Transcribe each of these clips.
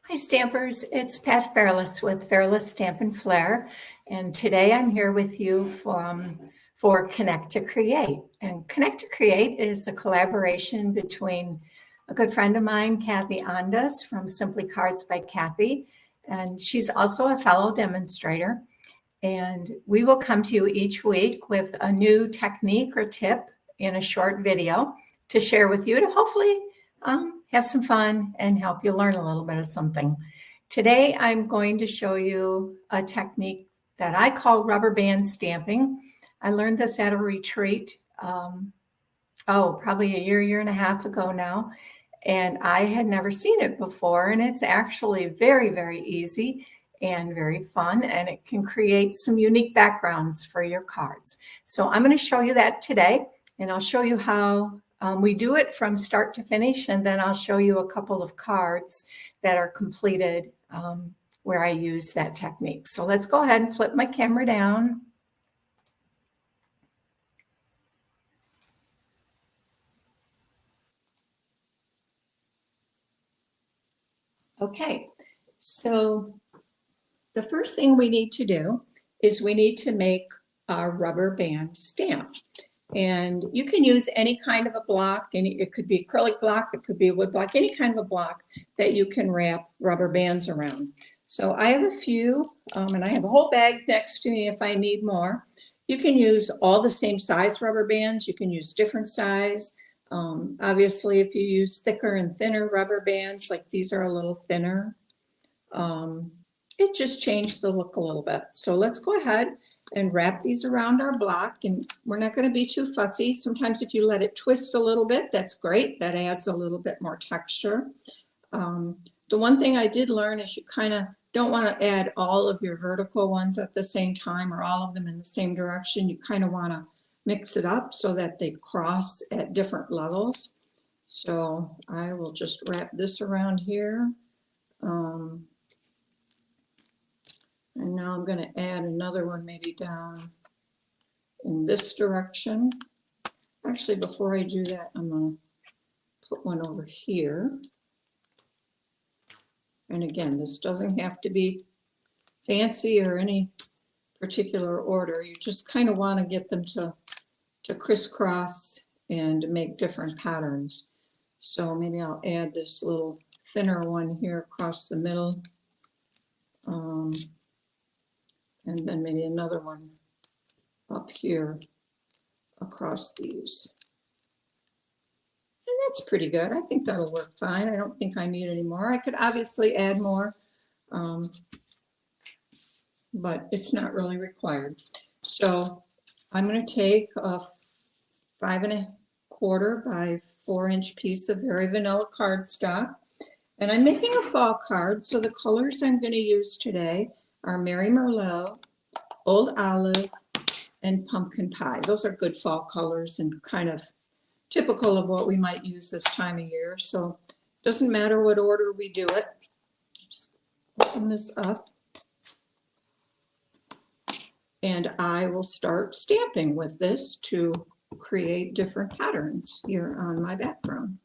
Hi Stampers, it's Pat Fairless with Fairless Stamp and Flair, and today I'm here with you for Connect to Create. And Connect to Create is a collaboration between a good friend of mine, Kathy Ondas from Simply Cards by Kathy, and she's also a fellow demonstrator. And we will come to you each week with a new technique or tip in a short video to share with you to hopefully have some fun and help you learn a little bit of something. Today, I'm going to show you a technique that I call rubber band stamping. I learned this at a retreat, probably a year and a half ago now, and I had never seen it before, and it's actually very, very easy and very fun, and it can create some unique backgrounds for your cards. So I'm going to show you that today, and I'll show you how we do it from start to finish, and then I'll show you a couple of cards that are completed where I use that technique. So let's go ahead and flip my camera down. Okay, so the first thing we need to do is we need to make our rubber band stamp. And you can use any kind of a block, it could be acrylic block, it could be a wood block, any kind of a block that you can wrap rubber bands around. So I have a few, and I have a whole bag next to me if I need more. You can use all the same size rubber bands, you can use different size. Obviously, if you use thicker and thinner rubber bands, like these are a little thinner, it just changed the look a little bit. So let's go ahead and wrap these around our block, and we're not going to be too fussy. Sometimes if you let it twist a little bit, that's great. That adds a little bit more texture. The one thing I did learn is you kind of don't want to add all of your vertical ones at the same time or all of them in the same direction. You kind of want to mix it up so that they cross at different levels. So I will just wrap this around here. And now I'm going to add another one maybe down in this direction. Actually, before I do that, I'm going to put one over here. And again, this doesn't have to be fancy or any particular order. You just kind of want to get them to crisscross and make different patterns. So maybe I'll add this little thinner one here across the middle. And then maybe another one up here across these. And that's pretty good. I think that'll work fine. I don't think I need any more. I could obviously add more, but it's not really required. So I'm going to take a 5 1/4 by 4-inch piece of very vanilla cardstock. And I'm making a fall card, so the colors I'm going to use today are Mary Merlot, Old Olive, and Pumpkin Pie. Those are good fall colors and kind of typical of what we might use this time of year. So it doesn't matter what order we do it. Just open this up. And I will start stamping with this to create different patterns here on my background.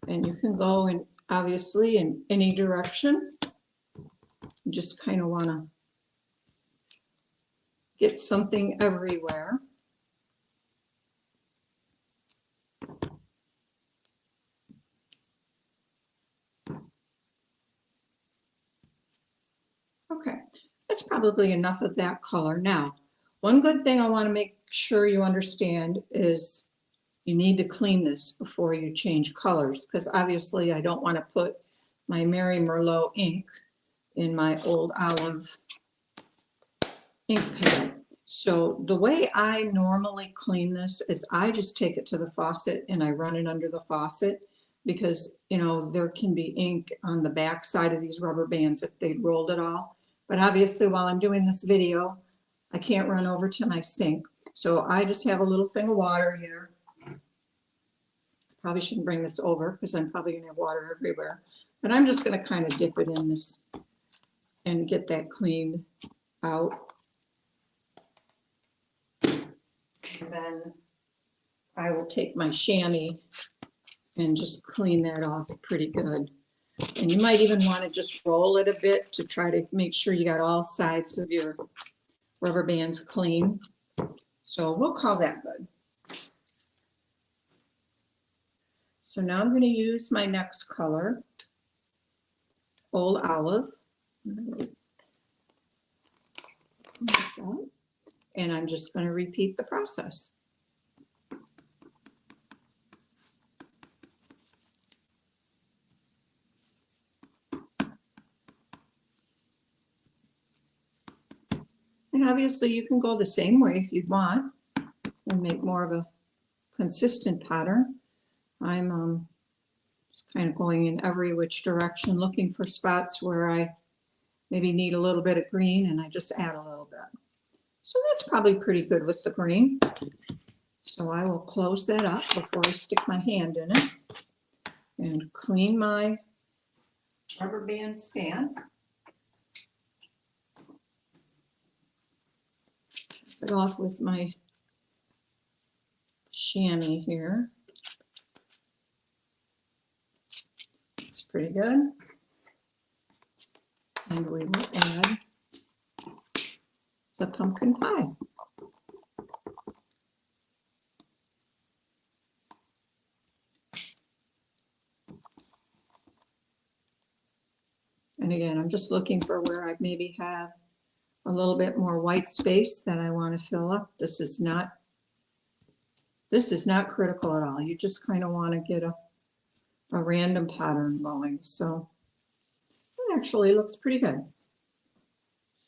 And you can go in, obviously, in any direction. You just kind of want to get something everywhere. Okay, that's probably enough of that color. Now, one good thing I want to make sure you understand is you need to clean this before you change colors, because obviously I don't want to put my Mary Merlot ink in my Old Olive ink pad. So the way I normally clean this is I just take it to the faucet and I run it under the faucet, because you know there can be ink on the back side of these rubber bands if they'd rolled it all. But obviously while I'm doing this video, I can't run over to my sink. So I just have a little thing of water here. Probably shouldn't bring this over because I'm probably going to have water everywhere. But I'm just going to kind of dip it in this and get that cleaned out. And then I will take my chamois and just clean that off pretty good. And you might even want to just roll it a bit to try to make sure you got all sides of your rubber bands clean. So we'll call that good. So now I'm going to use my next color, Old Olive. And I'm just going to repeat the process. And obviously you can go the same way if you'd want and make more of a consistent pattern. I'm just kind of going in every which direction, looking for spots where I maybe need a little bit of green, and I just add a little bit. So that's probably pretty good with the green. So I will close that up before I stick my hand in it and clean my rubber band stand. It off with my chamois here. It's pretty good. And we will add the pumpkin pie. And again, I'm just looking for where I maybe have a little bit more white space that I want to fill up. This is not critical at all. You just kind of want to get a random pattern going. So it actually looks pretty good.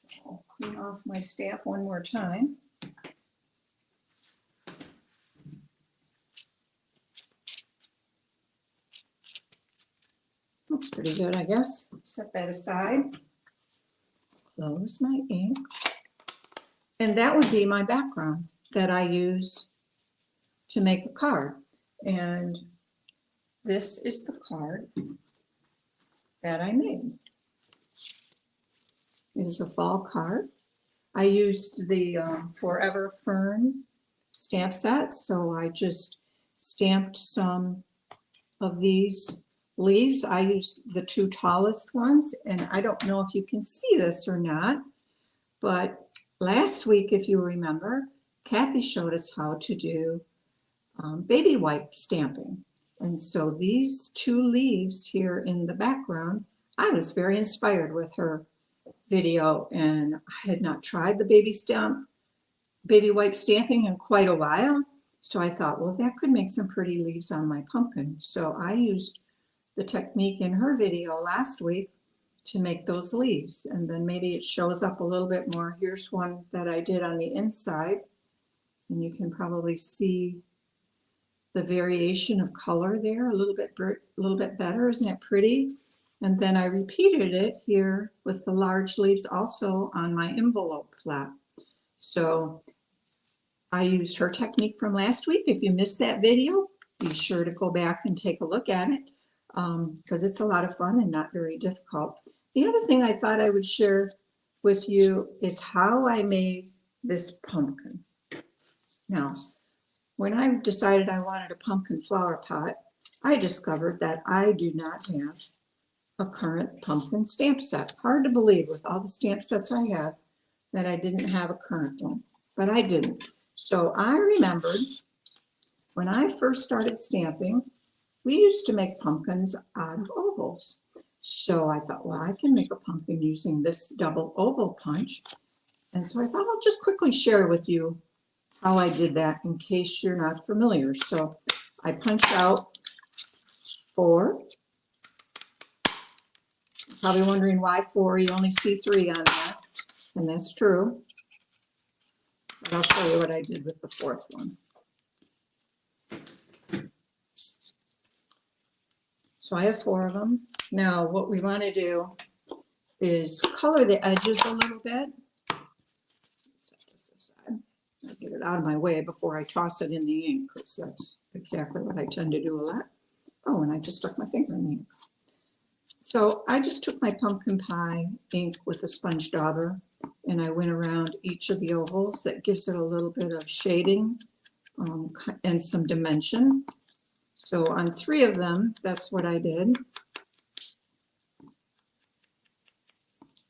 So I'll clean off my staff one more time. Looks pretty good, I guess. Set that aside. Close my ink. And that would be my background that I use to make a card. And this is the card that I made. It is a fall card. I used the Forever Fern stamp set, so I just stamped some of these leaves. I used the two tallest ones, and I don't know if you can see this or not, but last week, if you remember, Kathy showed us how to do baby wipe stamping. And so these two leaves here in the background, I was very inspired with her video, and I had not tried the baby wipe stamping in quite a while. So I thought, well, that could make some pretty leaves on my pumpkin. So I used the technique in her video last week to make those leaves. And then maybe it shows up a little bit more. Here's one that I did on the inside, and you can probably see the variation of color there a little bit better. Isn't that pretty? And then I repeated it here with the large leaves also on my envelope flap. So I used her technique from last week. If you missed that video, be sure to go back and take a look at it because it's a lot of fun and not very difficult. The other thing I thought I would share with you is how I made this pumpkin. Now, when I decided I wanted a pumpkin flower pot, I discovered that I do not have a current pumpkin stamp set. Hard to believe with all the stamp sets I have that I didn't have a current one, but I didn't. So I remembered when I first started stamping, we used to make pumpkins out of ovals. So I thought, well, I can make a pumpkin using this double oval punch. And so I thought I'll just quickly share with you how I did that in case you're not familiar. So I punched out 4. Probably wondering why 4, you only see 3 on that, and that's true. But I'll show you what I did with the 4th one. So I have 4 of them. Now what we want to do is color the edges a little bit. Set this aside. I'll get it out of my way before I toss it in the ink, because that's exactly what I tend to do a lot. Oh, and I just stuck my finger in the ink. So I just took my pumpkin pie ink with a sponge dauber, and I went around each of the ovals. That gives it a little bit of shading and some dimension. So on 3 of them, that's what I did.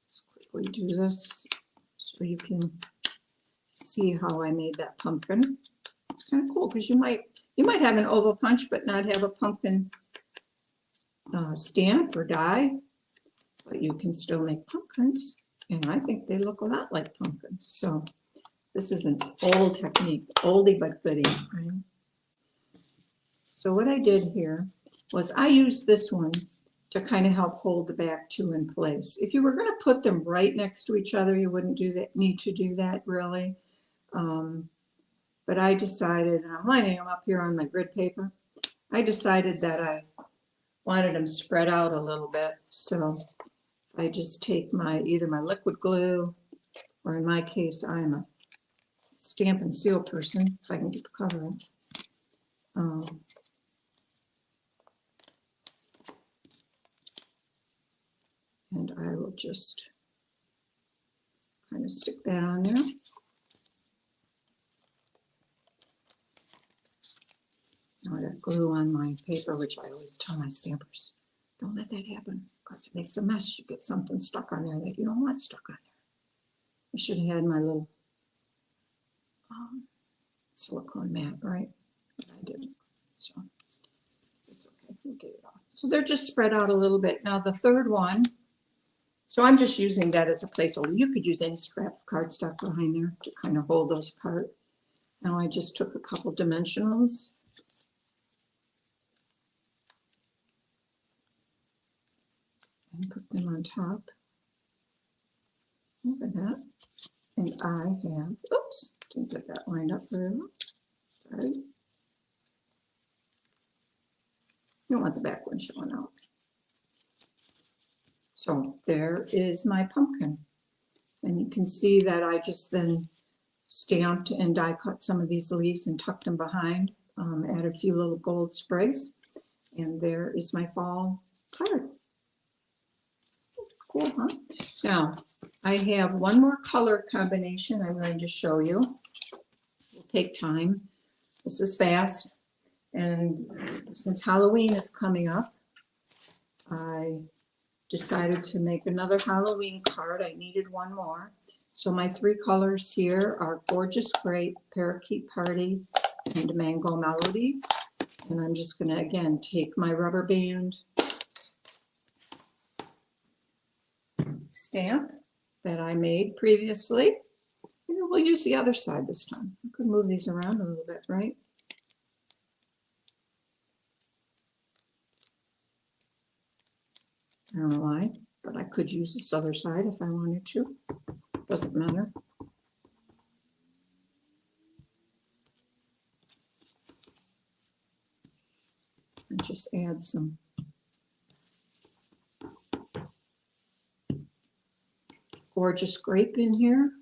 Let's quickly do this so you can see how I made that pumpkin. It's kind of cool because you might have an oval punch but not have a pumpkin stamp or die, but you can still make pumpkins, and I think they look a lot like pumpkins. So this is an old technique, oldie but goodie, right? So what I did here was I used this one to kind of help hold the back 2 in place. If you were going to put them right next to each other, you wouldn't need to do that really. But I decided, and I'm lining them up here on my grid paper, I decided that I wanted them spread out a little bit. So I just take either my liquid glue, or in my case, I'm a stamp and seal person, if I can get the cover in. And I will just kind of stick that on there. Now I got glue on my paper, which I always tell my stampers, don't let that happen because it makes a mess. You get something stuck on there that you don't want stuck on there. I should have had my little silicone mat, right? But I didn't, so it's okay, we'll get it off. So they're just spread out a little bit. Now the third one, so I'm just using that as a placeholder. You could use any scrap of cardstock behind there to kind of hold those apart. Now I just took a couple dimensionals and put them on top. Look at that. And I have, oops, didn't get that lined up very well. Sorry. You don't want the back one showing out. So there is my pumpkin. And you can see that I just then stamped and die cut some of these leaves and tucked them behind, added a few little gold sprigs. And there is my fall card. Cool, huh? Now, I have one more color combination I'm going to show you. It'll take time. This is fast. And since Halloween is coming up, I decided to make another Halloween card. I needed one more. So my 3 colors here are Gorgeous Grape, Parakeet Party, and Mango Melody. And I'm just going to, again, take my rubber band stamp that I made previously. And we'll use the other side this time. I could move these around a little bit, right? I don't know why, but I could use this other side if I wanted to. Doesn't matter. And just add some Gorgeous Grape in here.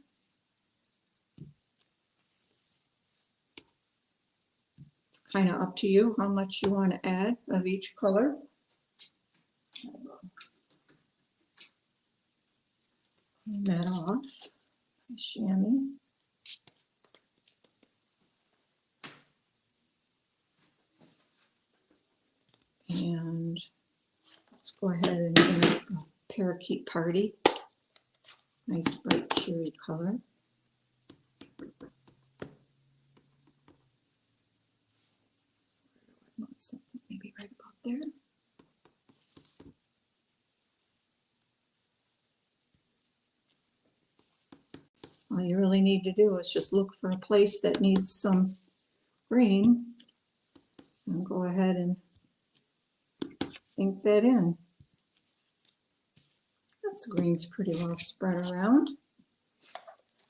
Kind of up to you how much you want to add of each color. Clean that off. Chamois. And let's go ahead and add a Parakeet Party. Nice bright cherry color. I want something maybe right about there. All you really need to do is just look for a place that needs some green and go ahead and ink that in. That's green's pretty well spread around.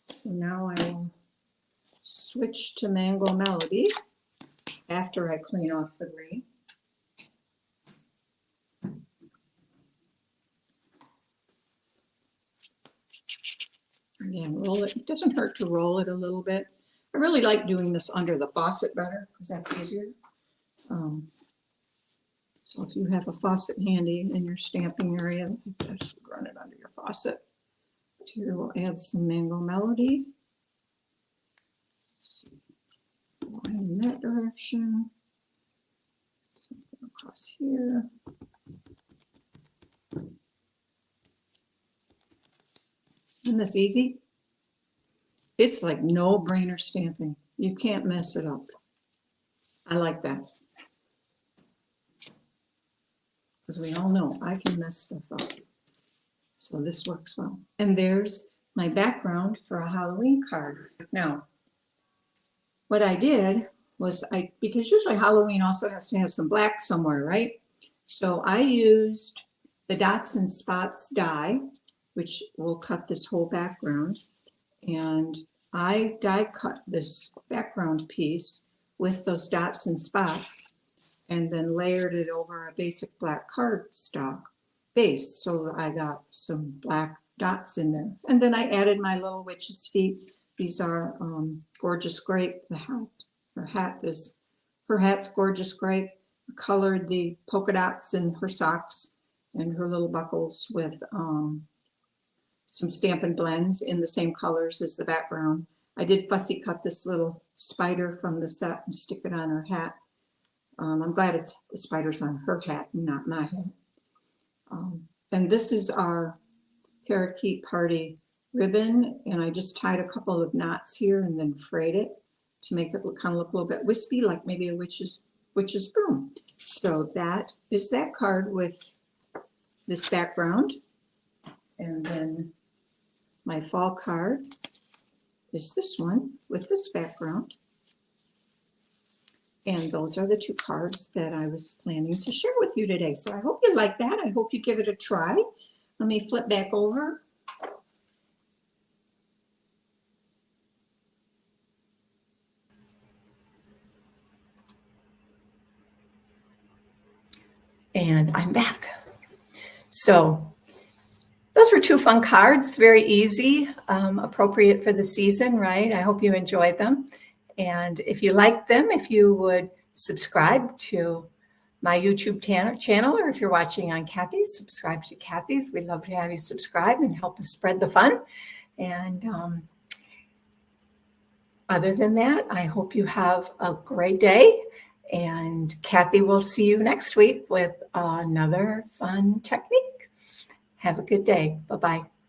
So now I will switch to Mango Melody after I clean off the green. Again, roll it. It doesn't hurt to roll it a little bit. I really like doing this under the faucet better because that's easier. So if you have a faucet handy in your stamping area, just run it under your faucet. Here we'll add some Mango Melody. In that direction. here. Isn't this easy? It's like no-brainer stamping. You can't mess it up. I like that. Because we all know I can mess stuff up. So this works well. And there's my background for a Halloween card. Now, what I did was because usually Halloween also has to have some black somewhere, right? So I used the dots and spots die, which will cut this whole background. And I die cut this background piece with those dots and spots and then layered it over a basic black cardstock base. So I got some black dots in there. And then I added my little witch's feet. These are gorgeous grape. Her hat's gorgeous grape. I colored the polka dots in her socks and her little buckles with some Stampin' Blends in the same colors as the background. I did fussy cut this little spider from the set and stick it on her hat. I'm glad the spider's on her hat and not my hat. And this is our parakeet party ribbon, and I just tied a couple of knots here and then frayed it to make it kind of look a little bit wispy, like maybe a witch's broom. So that is that card with this background. And then my fall card is this one with this background. And those are the two cards that I was planning to share with you today. So I hope you like that. I hope you give it a try. Let me flip back over. And I'm back. So those were two fun cards, very easy, appropriate for the season, right? I hope you enjoyed them. And if you liked them, if you would subscribe to my YouTube channel, or if you're watching on Kathy's, subscribe to Kathy's. We'd love to have you subscribe and help us spread the fun. And other than that, I hope you have a great day. And Kathy will see you next week with another fun technique. Have a good day. Bye-bye.